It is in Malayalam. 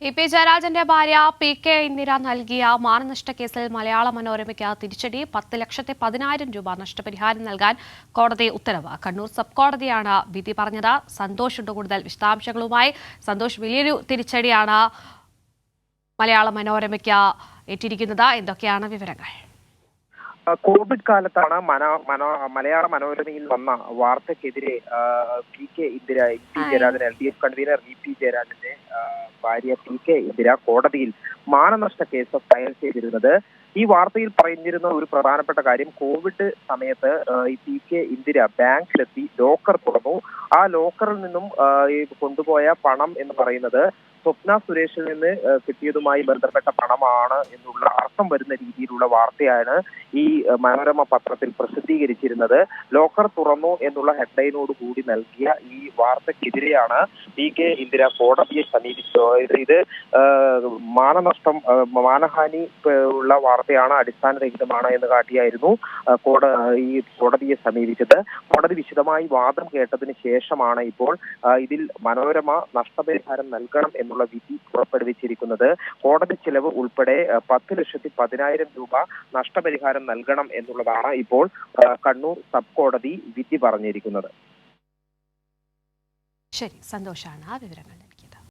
പി ജയരാജന്റെ ഭാര്യ പി.കെ. ഇന്ദിര നൽകിയ മാനനഷ്ട കേസിൽ മലയാള മനോരമയ്ക്ക് തിരിച്ചടി 10,10,000 രൂപ നഷ്ടപരിഹാരം നൽകാൻ കോടതി ഉത്തരവ്. കണ്ണൂർ സബ് കോടതിയാണ് വിധി പറഞ്ഞത്. സന്തോഷ് ഉണ്ട് കൂടുതൽ വിശദാംശങ്ങളുമായി. സന്തോഷ്, വലിയൊരു തിരിച്ചടിയാണ് മലയാള മനോരമയ്ക്ക് ഏറ്റിരിക്കുന്നത്. എന്തൊക്കെയാണ് വിവരങ്ങൾ? കോവിഡ് കാലത്താണ് മലയാള മനോരമയിൽ വന്ന വാർത്തക്കെതിരെ P K. Indira, P Jayarajan, LDF convener P ജയരാജന്റെ ഭാര്യ പി.കെ. ഇന്ദിര കോടതിയിൽ മാനനഷ്ട കേസ് ഫയൽ ചെയ്തിരുന്നത്. ഈ വാർത്തയിൽ പറഞ്ഞിരുന്ന ഒരു പ്രധാനപ്പെട്ട കാര്യം, കോവിഡ് സമയത്ത് ഈ പി.കെ. ഇന്ദിര ബാങ്കിലെത്തി ലോക്കർ തുറന്നു. ആ ലോക്കറിൽ നിന്നും കൊണ്ടുപോയ പണം എന്ന് പറയുന്നത് സ്വപ്ന സുരേഷിൽ നിന്ന് കിട്ടിയതുമായി ബന്ധപ്പെട്ട പണമാണ് എന്നുള്ള അർത്ഥം വരുന്ന രീതിയിലുള്ള വാർത്തയാണ് ഈ മനോരമ പത്രത്തിൽ പ്രസിദ്ധീകരിച്ചിരുന്നത്. ലോക്കർ തുറന്നു എന്നുള്ള ഹെഡ്ലൈനോട് കൂടി നൽകിയ ഈ വാർത്തക്കെതിരെയാണ് പി.കെ. ഇന്ദിര കോടതിയെ സമീപിച്ചത്. ഇത് മാനഹാനി ഉള്ള വാർത്തയാണ്, അടിസ്ഥാനരഹിതമാണ് എന്ന് കാട്ടിയായിരുന്നു ഈ കോടതിയെ സമീപിച്ചത്. കോടതി വിശദമായി വാദം കേട്ടതിന് ശേഷമാണ് ഇപ്പോൾ ഇതിൽ മനോരമ നഷ്ടപരിഹാരം നൽകണം എന്നുള്ള വിധി പുറപ്പെടുവിച്ചിരിക്കുന്നത്. കോടതി ചെലവ് ഉൾപ്പെടെ 10,10,000 രൂപ നഷ്ടപരിഹാരം നൽകണം എന്നുള്ളതാണ് ഇപ്പോൾ കണ്ണൂർ സബ് കോടതി വിധി പറഞ്ഞിരിക്കുന്നത്. ശരി, സന്തോഷാണ് ആ വിവരങ്ങൾ.